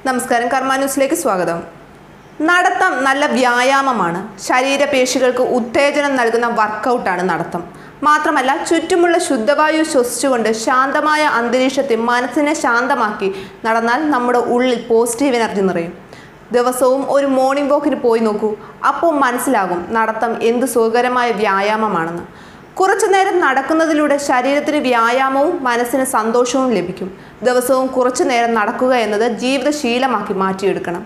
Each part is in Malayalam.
നമസ്കാരം, കർമ്മ ന്യൂസിലേക്ക് സ്വാഗതം. നടത്തം നല്ല വ്യായാമമാണ്. ശരീരപേശികൾക്ക് ഉത്തേജനം നൽകുന്ന വർക്കൗട്ടാണ് നടത്തം. മാത്രമല്ല, ചുറ്റുമുള്ള ശുദ്ധവായു ശ്വസിച്ചുകൊണ്ട് ശാന്തമായ അന്തരീക്ഷത്തിൽ മനസ്സിനെ ശാന്തമാക്കി നടന്നാൽ നമ്മുടെ ഉള്ളിൽ പോസിറ്റീവ് എനർജി നിറയും. ദിവസവും ഒരു മോർണിംഗ് വാക്കിന് പോയി നോക്കൂ. അപ്പോൾ മനസ്സിലാകും നടത്തം എന്ത് സുഖകരമായ വ്യായാമമാണെന്ന്. കുറച്ചു നേരം നടക്കുന്നതിലൂടെ ശരീരത്തിന് വ്യായാമവും മനസ്സിന് സന്തോഷവും ലഭിക്കും. ദിവസവും കുറച്ചു നേരം നടക്കുക എന്നത് ജീവിതശീലമാക്കി മാറ്റിയെടുക്കണം.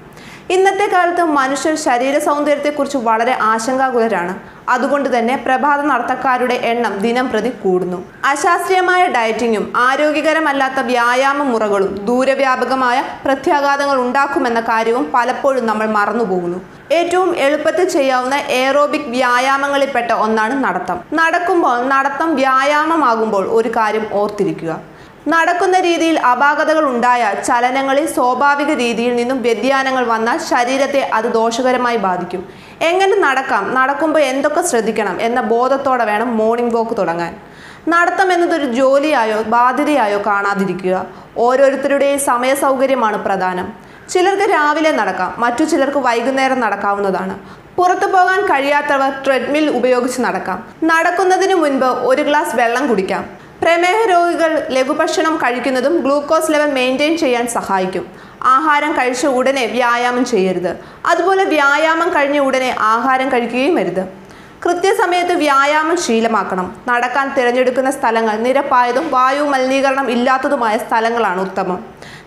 ഇന്നത്തെ കാലത്ത് മനുഷ്യർ ശരീര സൗന്ദര്യത്തെക്കുറിച്ച് വളരെ ആശങ്കാകുലരാണ്. അതുകൊണ്ട് തന്നെ പ്രഭാത നടത്തക്കാരുടെ എണ്ണം ദിനം പ്രതി കൂടുന്നു. അശാസ്ത്രീയമായ ഡയറ്റിങ്ങും ആരോഗ്യകരമല്ലാത്ത വ്യായാമ മുറകളും ദൂരവ്യാപകമായ പ്രത്യാഘാതങ്ങൾ ഉണ്ടാക്കുമെന്ന കാര്യവും പലപ്പോഴും നമ്മൾ മറന്നുപോകുന്നു. ഏറ്റവും എളുപ്പത്തിൽ ചെയ്യാവുന്ന എയറോബിക് വ്യായാമങ്ങളിൽപ്പെട്ട ഒന്നാണ് നടത്തം. നടത്തം വ്യായാമമാകുമ്പോൾ ഒരു കാര്യം ഓർത്തിരിക്കുക. നടക്കുന്ന രീതിയിൽ അപാകതകൾ ഉണ്ടായാൽ ചലനങ്ങളിൽ സ്വാഭാവിക രീതിയിൽ നിന്നും വ്യതിയാനങ്ങൾ വന്നാൽ ശരീരത്തെ അത് ദോഷകരമായി ബാധിക്കും. എങ്ങനെ നടക്കാം, നടക്കുമ്പോൾ എന്തൊക്കെ ശ്രദ്ധിക്കണം എന്ന ബോധത്തോടെ വേണം മോർണിംഗ് വാക്ക് തുടങ്ങാൻ. നടത്തം എന്നതൊരു ജോലിയായോ ബാധ്യതയായോ കാണാതിരിക്കുക. ഓരോരുത്തരുടെയും സമയ സൗകര്യമാണ് പ്രധാനം. ചിലർക്ക് രാവിലെ നടക്കാം, മറ്റു ചിലർക്ക് വൈകുന്നേരം നടക്കാവുന്നതാണ്. പുറത്തു പോകാൻ കഴിയാത്തവർ ട്രെഡ്മിൽ ഉപയോഗിച്ച് നടക്കാം. നടക്കുന്നതിന് മുൻപ് ഒരു ഗ്ലാസ് വെള്ളം കുടിക്കാം. പ്രമേഹ രോഗികൾ ലഘുഭക്ഷണം കഴിക്കുന്നതും ഗ്ലൂക്കോസ് ലെവൽ മെയിൻറ്റെയിൻ ചെയ്യാൻ സഹായിക്കും. ആഹാരം കഴിച്ച ഉടനെ വ്യായാമം ചെയ്യരുത്. അതുപോലെ വ്യായാമം കഴിഞ്ഞ ഉടനെ ആഹാരം കഴിക്കുകയും അരുത്. കൃത്യസമയത്ത് വ്യായാമം ശീലമാക്കണം. നടക്കാൻ തിരഞ്ഞെടുക്കുന്ന സ്ഥലങ്ങൾ നിരപ്പായതും വായു മലിനീകരണം ഇല്ലാത്തതുമായ സ്ഥലങ്ങളാണ് ഉത്തമം.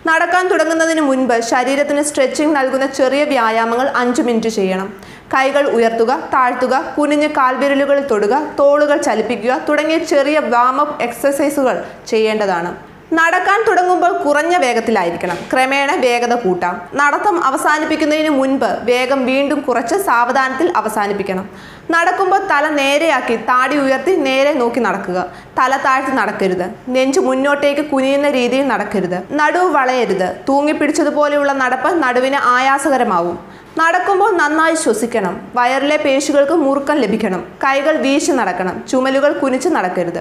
നടക്കാൻ തുടങ്ങുന്നതിന് മുൻപ് ശരീരത്തിന് സ്ട്രെച്ചിങ് നൽകുന്ന ചെറിയ വ്യായാമങ്ങൾ 5 മിനിറ്റ് ചെയ്യണം. കൈകൾ ഉയർത്തുക, താഴ്ത്തുക, കുനിഞ്ഞ് കാൽവിരലുകളിൽ തൊടുക, തോളുകൾ ചലിപ്പിക്കുക തുടങ്ങിയ ചെറിയ വാമപ്പ് എക്സസൈസുകൾ ചെയ്യേണ്ടതാണ്. നടക്കാൻ തുടങ്ങുമ്പോൾ കുറഞ്ഞ വേഗത്തിലായിരിക്കണം. ക്രമേണ വേഗത കൂട്ടാം. നടത്തം അവസാനിപ്പിക്കുന്നതിന് മുൻപ് വേഗം വീണ്ടും കുറച്ച് സാവധാനത്തിൽ അവസാനിപ്പിക്കണം. നടക്കുമ്പോൾ തല നേരെയാക്കി താടി ഉയർത്തി നേരെ നോക്കി നടക്കുക. തല താഴ്ത്തി നടക്കരുത്. നെഞ്ച് മുന്നോട്ടേക്ക് കുനിയുന്ന രീതിയിൽ നടക്കരുത്. നടുവ് വളയരുത്. തൂങ്ങിപ്പിടിച്ചതുപോലെയുള്ള നടപ്പ് നടുവിന് ആയാസകരമാവും. നടക്കുമ്പോൾ നന്നായി ശ്വസിക്കണം. വയറിലെ പേശികൾക്ക് മുറുക്കം ലഭിക്കണം. കൈകൾ വീശി നടക്കണം. ചുമലുകൾ കുനിച്ച് നടക്കരുത്.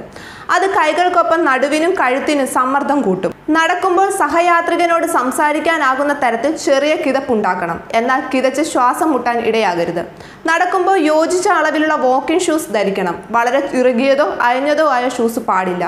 അത് കൈകൾക്കൊപ്പം നടുവിനും കഴുത്തിനും സമ്മർദ്ദം കൂട്ടും. നടക്കുമ്പോൾ സഹയാത്രികനോട് സംസാരിക്കാനാകുന്ന തരത്തിൽ ചെറിയ കിതപ്പുണ്ടാക്കണം. എന്നാൽ കിതച്ച് ശ്വാസം മുട്ടാൻ ഇടയാകരുത്. നടക്കുമ്പോൾ യോജിച്ച അളവിലുള്ള വാക്കിംഗ് ഷൂസ് ധരിക്കണം. വളരെ ഇറുകിയതോ അയഞ്ഞതോ ആയ ഷൂസ് പാടില്ല.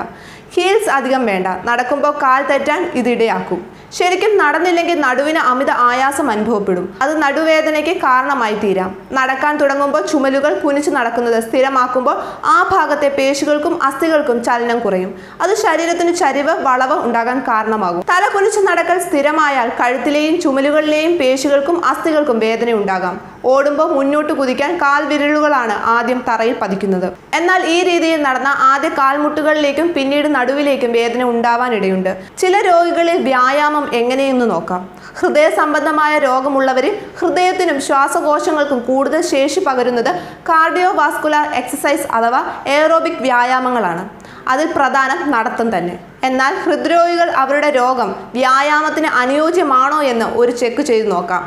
ഹീൽസ് അധികം വേണ്ട. നടക്കുമ്പോൾ കാൽ തെറ്റാൻ ഇതിടയാക്കും. ശരിക്കും നടന്നില്ലെങ്കിൽ നടുവിന് അമിത ആയാസം അനുഭവപ്പെടും. അത് നടുവേദനയ്ക്ക് കാരണമായി തീരാം. നടക്കാൻ തുടങ്ങുമ്പോൾ ചുമലുകൾ കുനിച്ച് നടക്കുന്നത് സ്ഥിരമാക്കുമ്പോൾ ആ ഭാഗത്തെ പേശികൾക്കും അസ്ഥികൾക്കും ചലനം കുറയും. അത് ശരീരത്തിന് ചരിവ്, വളവ് ഉണ്ടാകാൻ കാരണമാകും. തല കുനിച്ച് നടക്കൽ സ്ഥിരമായാൽ കഴുത്തിലെയും ചുമലുകളിലെയും പേശികൾക്കും അസ്ഥികൾക്കും വേദന ഉണ്ടാകാം. ഓടുമ്പോൾ മുന്നോട്ട് കുതിക്കാൻ കാൽവിരലുകളാണ് ആദ്യം തറയിൽ പതിക്കുന്നത്. എന്നാൽ ഈ രീതിയിൽ നടന്ന ആദ്യ കാൽമുട്ടുകളിലേക്കും പിന്നീട് നടുവിലേക്കും വേദന ഉണ്ടാവാനിടയുണ്ട്. ചില രോഗികളിൽ വ്യായാമം എങ്ങനെയെന്ന് നോക്കാം. ഹൃദയ സംബന്ധമായ രോഗമുള്ളവരിൽ ഹൃദയത്തിനും ശ്വാസകോശങ്ങൾക്കും കൂടുതൽ ശേഷി പകരുന്നത് കാർഡിയോ വാസ്കുലാർ എക്സസൈസ് അഥവാ എയറോബിക് വ്യായാമങ്ങളാണ്. അതിൽ പ്രധാനം നടത്തം തന്നെ. എന്നാൽ ഹൃദ്രോഗികൾ അവരുടെ രോഗം വ്യായാമത്തിന് അനുയോജ്യമാണോ എന്ന് ഒരു ചെക്ക് ചെയ്ത് നോക്കാം.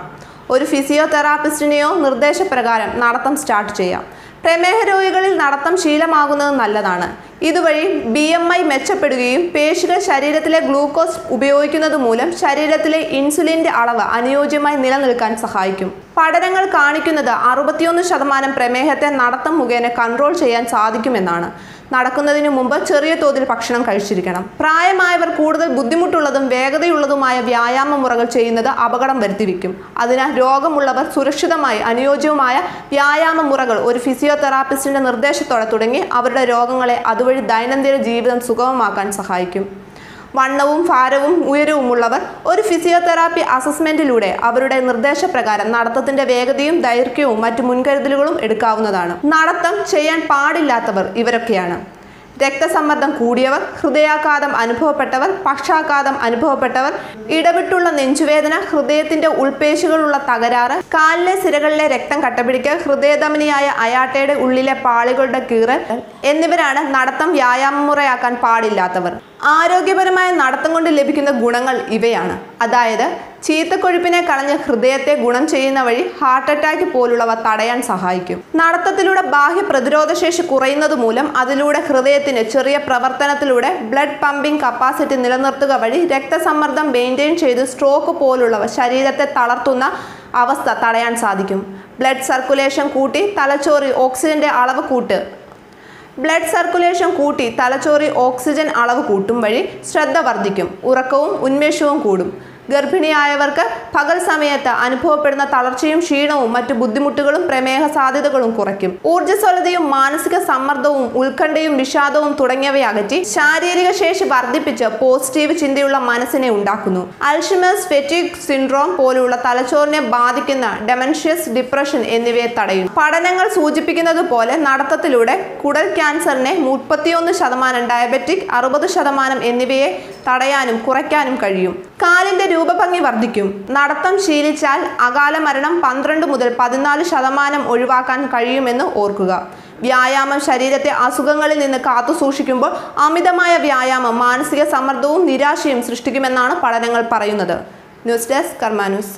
ഒരു ഫിസിയോതെറാപ്പിസ്റ്റിനെയോ നിർദ്ദേശപ്രകാരം നടത്തം സ്റ്റാർട്ട് ചെയ്യാം. പ്രമേഹ രോഗികളിൽ നടത്തം ശീലമാകുന്നത് നല്ലതാണ്. ഇതുവഴി BMI മെച്ചപ്പെടുകയും പേശികൾ ശരീരത്തിലെ ഗ്ലൂക്കോസ് ഉപയോഗിക്കുന്നത് മൂലം ശരീരത്തിലെ ഇൻസുലിൻ്റെ അളവ് അനുയോജ്യമായി നിലനിൽക്കാൻ സഹായിക്കും. പഠനങ്ങൾ കാണിക്കുന്നത് 61% പ്രമേഹത്തെ നടത്തം മുഖേന കൺട്രോൾ ചെയ്യാൻ സാധിക്കുമെന്നാണ്. നടക്കുന്നതിന് മുമ്പ് ചെറിയ തോതിൽ ഭക്ഷണം കഴിച്ചിരിക്കണം. പ്രായമായവർ കൂടുതൽ ബുദ്ധിമുട്ടുള്ളതും വേഗതയുള്ളതുമായ വ്യായാമ മുറകൾ ചെയ്യുന്നത് അപകടം വരുത്തിവെക്കും. അതിനാൽ രോഗമുള്ളവർ സുരക്ഷിതമായി അനുയോജ്യവുമായ വ്യായാമ മുറകൾ ഒരു ഫിസിയോതെറാപ്പിസ്റ്റിൻ്റെ നിർദ്ദേശത്തോടെ തുടങ്ങി അവരുടെ രോഗങ്ങളെ അതുവഴി ദൈനംദിന ജീവിതം സുഗമമാക്കാൻ സഹായിക്കും. വണ്ണവും ഭാരവും ഉയരവുമുള്ളവർ ഒരു ഫിസിയോതെറാപ്പി അസസ്മെന്റിലൂടെ അവരുടെ നിർദ്ദേശപ്രകാരം നടത്തത്തിന്റെ വേഗതയും ദൈർഘ്യവും മറ്റു മുൻകരുതലുകളും എടുക്കാവുന്നതാണ്. നടത്തം ചെയ്യാൻ പാടില്ലാത്തവർ ഇവരൊക്കെയാണ്: രക്തസമ്മർദ്ദം കൂടിയവർ, ഹൃദയാഘാതം അനുഭവപ്പെട്ടവർ, പക്ഷാഘാതം അനുഭവപ്പെട്ടവർ, ഇടവിട്ടുള്ള നെഞ്ചുവേദന, ഹൃദയത്തിന്റെ ഉൾപേശികളുള്ള തകരാറ്, കാലിലെ സിരകളിലെ രക്തം കട്ടപിടിക്കൽ, ഹൃദയധമനിയായ അയാട്ടയുടെ ഉള്ളിലെ പാളികളുടെ കീറൽ എന്നിവരാണ് നടത്തം വ്യായാമമുറയാക്കാൻ പാടില്ലാത്തവർ. ആരോഗ്യപരമായ നടത്തം കൊണ്ട് ലഭിക്കുന്ന ഗുണങ്ങൾ ഇവയാണ്. അതായത് ചീത്തക്കൊഴുപ്പിനെ കളഞ്ഞ് ഹൃദയത്തെ ഗുണം ചെയ്യുന്ന വഴി ഹാർട്ട് അറ്റാക്ക് പോലുള്ളവ തടയാൻ സഹായിക്കും. നടത്തത്തിലൂടെ ബാഹ്യ പ്രതിരോധശേഷി കുറയുന്നത് മൂലം അതിലൂടെ ഹൃദയത്തിന് ചെറിയ പ്രവർത്തനത്തിലൂടെ ബ്ലഡ് പമ്പിംഗ് കപ്പാസിറ്റി നിലനിർത്തുക വഴി രക്തസമ്മർദ്ദം മെയിൻറ്റെയിൻ ചെയ്ത് സ്ട്രോക്ക് പോലുള്ളവ ശരീരത്തെ തളർത്തുന്ന അവസ്ഥ തടയാൻ സാധിക്കും. ബ്ലഡ് സർക്കുലേഷൻ കൂട്ടി തലച്ചോറിൽ ഓക്സിജൻ അളവ് കൂട്ടും വഴി ശ്രദ്ധ വർദ്ധിക്കും, ഉറക്കവും ഉന്മേഷവും കൂടും. ഗർഭിണിയായവർക്ക് പകൽ സമയത്ത് അനുഭവപ്പെടുന്ന തളർച്ചയും ക്ഷീണവും മറ്റു ബുദ്ധിമുട്ടുകളും പ്രമേഹ സാധ്യതകളും കുറയ്ക്കും. ഊർജ്ജസ്വലതയും മാനസിക സമ്മർദ്ദവും ഉത്കണ്ഠയും വിഷാദവും തുടങ്ങിയവയെ അകറ്റി ശാരീരിക ശേഷി വർദ്ധിപ്പിച്ച് പോസിറ്റീവ് ചിന്തയുള്ള മനസ്സിനെ ഉണ്ടാക്കുന്നു. അൽഷിമേഴ്സ് ഫെറ്റിഗ് സിൻഡ്രോം പോലുള്ള തലച്ചോറിനെ ബാധിക്കുന്ന ഡെമൻഷ്യസ്, ഡിപ്രഷൻ എന്നിവയെ തടയുന്നു. പഠനങ്ങൾ സൂചിപ്പിക്കുന്നത് പോലെ നടത്തത്തിലൂടെ കുടൽ ക്യാൻസറിനെ 31%, ഡയബറ്റിക് 60% എന്നിവയെ തടയാനും കുറയ്ക്കാനും കഴിയും. കാലിന്റെ രൂപഭംഗി വർദ്ധിക്കും. നടത്തം ശീലിച്ചാൽ അകാല മരണം 12 മുതൽ 14% ഒഴിവാക്കാൻ കഴിയുമെന്ന് ഓർക്കുക. വ്യായാമം ശരീരത്തെ അസുഖങ്ങളിൽ നിന്ന് കാത്തു സൂക്ഷിക്കുമ്പോൾ അമിതമായ വ്യായാമം മാനസിക സമ്മർദ്ദവും നിരാശയും സൃഷ്ടിക്കുമെന്നാണ് പഠനങ്ങൾ പറയുന്നത്. ന്യൂസ് ഡെസ്ക് കർമ്മ ന്യൂസ്.